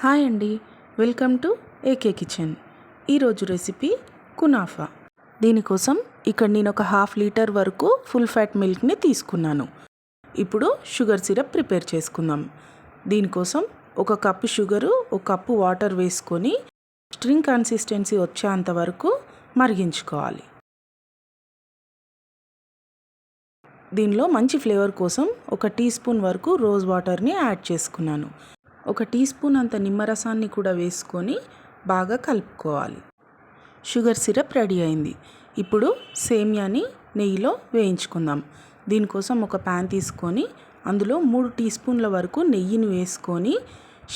Hi అండి, welcome to AK kitchen. ఈరోజు recipe kunafa. దీనికోసం ఇక్కడ నేను ఒక 1/2 లీటర్ వరకు ఫుల్ ఫ్యాట్ మిల్క్ని తీసుకున్నాను. ఇప్పుడు షుగర్ సిరప్ ప్రిపేర్ చేసుకుందాం. దీనికోసం 1 కప్పు షుగరు, 1 కప్పు వాటర్ వేసుకొని స్ట్రింగ్ కన్సిస్టెన్సీ వచ్చేంత వరకు మరిగించుకోవాలి. దీనిలో మంచి ఫ్లేవర్ కోసం 1 టీ స్పూన్ వరకు రోజ్ వాటర్ని యాడ్ చేసుకున్నాను. 1 టీ స్పూన్ అంత నిమ్మరసాన్ని కూడా వేసుకొని బాగా కలుపుకోవాలి. షుగర్ సిరప్ రెడీ అయింది. ఇప్పుడు సేమియాని నెయ్యిలో వేయించుకుందాం. దీనికోసం ఒక ప్యాన్ తీసుకొని అందులో 3 టీ స్పూన్ల వరకు నెయ్యిని వేసుకొని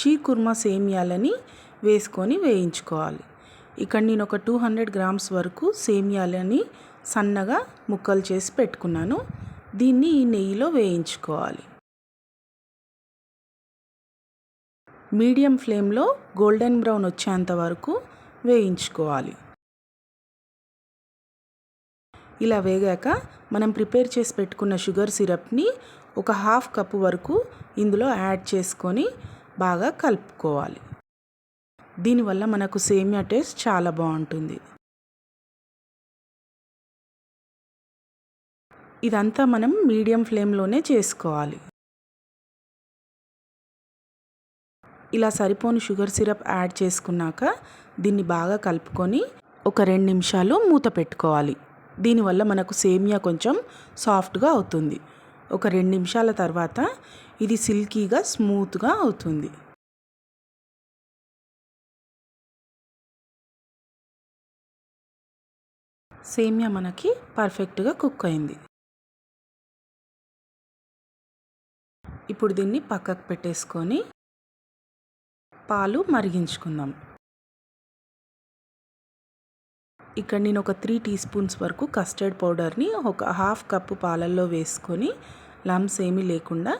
షీర్ కుర్మా సేమియాలని వేసుకొని వేయించుకోవాలి. ఇక్కడ నేను ఒక 200 గ్రామ్స్ వరకు సేమియాలని సన్నగా ముక్కలు చేసి పెట్టుకున్నాను. దీన్ని ఈ నెయ్యిలో వేయించుకోవాలి. మీడియం ఫ్లేమ్లో గోల్డెన్ బ్రౌన్ వచ్చేంత వరకు వేయించుకోవాలి. ఇలా వేగాక మనం ప్రిపేర్ చేసి పెట్టుకున్న షుగర్ సిరప్ని ఒక 1/2 కప్పు వరకు ఇందులో యాడ్ చేసుకొని బాగా కలుపుకోవాలి. దీనివల్ల మనకు సేమియా టేస్ట్ చాలా బాగుంటుంది. ఇదంతా మనం మీడియం ఫ్లేమ్లోనే చేసుకోవాలి. ఇలా సరిపోని షుగర్ సిరప్ యాడ్ చేసుకున్నాక దీన్ని బాగా కలుపుకొని ఒక 2 నిమిషాలు మూత పెట్టుకోవాలి. దీనివల్ల మనకు సేమియా కొంచెం సాఫ్ట్గా అవుతుంది. ఒక 2 నిమిషాల తర్వాత ఇది సిల్కీగా స్మూత్గా అవుతుంది. సేమియా మనకి పర్ఫెక్ట్గా కుక్ అయింది. ఇప్పుడు దీన్ని పక్కకు పెట్టేసుకొని పాలు మరిగించుకుందాం. ఇక్కడ నేను ఒక 3 టీ స్పూన్స్ వరకు కస్టర్డ్ పౌడర్ని ఒక 1/2 కప్పు పాలల్లో వేసుకొని లమ్స్ ఏమీ లేకుండా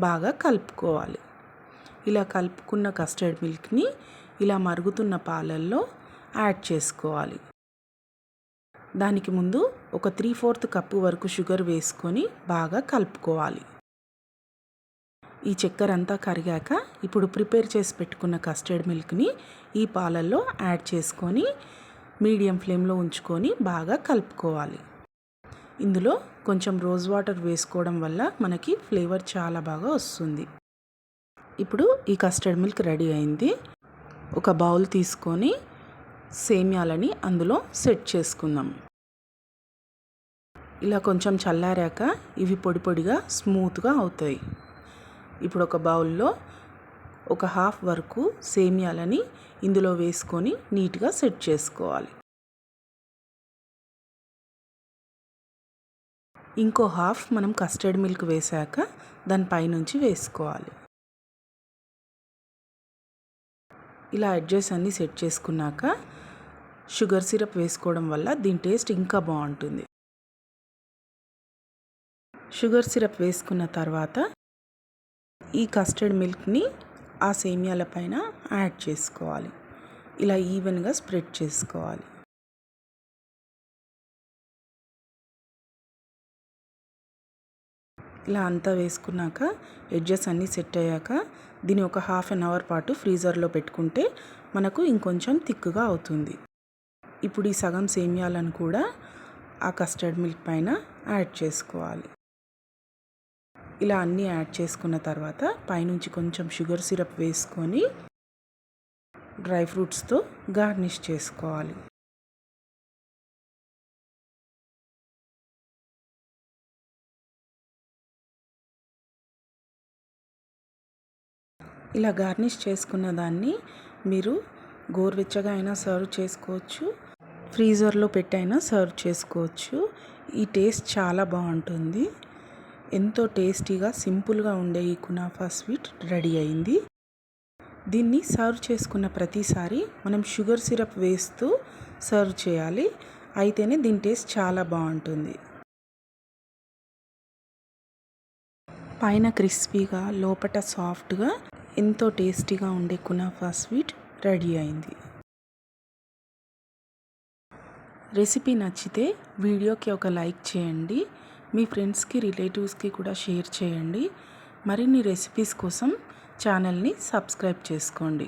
బాగా కలుపుకోవాలి. ఇలా కలుపుకున్న కస్టర్డ్ మిల్క్ని ఇలా మరుగుతున్న పాలల్లో యాడ్ చేసుకోవాలి. దానికి ముందు ఒక 3/4 కప్పు వరకు షుగర్ వేసుకొని బాగా కలుపుకోవాలి. ఈ చక్కెర అంతా కరిగాక ఇప్పుడు ప్రిపేర్ చేసి పెట్టుకున్న కస్టర్డ్ మిల్క్ని ఈ పాలల్లో యాడ్ చేసుకొని మీడియం ఫ్లేమ్లో ఉంచుకొని బాగా కలుపుకోవాలి. ఇందులో కొంచెం రోజ్ వాటర్ వేసుకోవడం వల్ల మనకి ఫ్లేవర్ చాలా బాగా వస్తుంది. ఇప్పుడు ఈ కస్టర్డ్ మిల్క్ రెడీ అయింది. ఒక బౌల్ తీసుకొని సేమియాలని అందులో సెట్ చేసుకుందాం. ఇలా కొంచెం చల్లారాక ఇవి పొడి పొడిగా స్మూత్గా అవుతాయి. ఇప్పుడు ఒక బౌల్లో ఒక 1/2 వరకు సేమియాలని ఇందులో వేసుకొని నీట్గా సెట్ చేసుకోవాలి. ఇంకో 1/2 మనం కస్టర్డ్ మిల్క్ వేసాక దానిపైనుంచి వేసుకోవాలి. ఇలా ఎడ్జెస్ అన్నీ సెట్ చేసుకున్నాక షుగర్ సిరప్ వేసుకోవడం వల్ల దీని టేస్ట్ ఇంకా బాగుంటుంది. షుగర్ సిరప్ వేసుకున్న తర్వాత ఈ కస్టర్డ్ మిల్క్ని ఆ సేమియాల పైన యాడ్ చేసుకోవాలి. ఇలా ఈవెన్గా స్ప్రెడ్ చేసుకోవాలి. ఇలా అంతా వేసుకున్నాక ఎడ్జెస్ అన్నీ సెట్ అయ్యాక దీన్ని ఒక 1/2 అవర్ పాటు ఫ్రీజర్లో పెట్టుకుంటే మనకు ఇంకొంచెం థిక్గా అవుతుంది. ఇప్పుడు ఈ సగం సేమియాలను కూడా ఆ కస్టర్డ్ మిల్క్ పైన యాడ్ చేసుకోవాలి. ఇలా అన్నీ యాడ్ చేసుకున్న తర్వాత పైనుంచి కొంచెం షుగర్ సిరప్ వేసుకొని డ్రై ఫ్రూట్స్తో గార్నిష్ చేసుకోవాలి. ఇలా గార్నిష్ చేసుకున్న దాన్ని మీరు గోరువెచ్చగా అయినా సర్వ్ చేసుకోవచ్చు, ఫ్రీజర్లో పెట్టైనా సర్వ్ చేసుకోవచ్చు. ఈ టేస్ట్ చాలా బాగుంటుంది. ఎంతో టేస్టీగా సింపుల్గా ఉండే ఈ కునాఫా స్వీట్ రెడీ అయింది. దీన్ని సర్వ్ చేసుకున్న ప్రతిసారి మనం షుగర్ సిరప్ వేస్తూ సర్వ్ చేయాలి. అయితేనే దీని టేస్ట్ చాలా బాగుంటుంది. పైన క్రిస్పీగా లోపల సాఫ్ట్గా ఎంతో టేస్టీగా ఉండే కునాఫా స్వీట్ రెడీ అయింది. రెసిపీ నచ్చితే వీడియోకి ఒక లైక్ చేయండి. మీ ఫ్రెండ్స్కి రిలేటివ్స్కి కూడా షేర్ చేయండి. మరిన్ని రెసిపీస్ కోసం ఛానల్ని సబ్స్క్రైబ్ చేసుకోండి.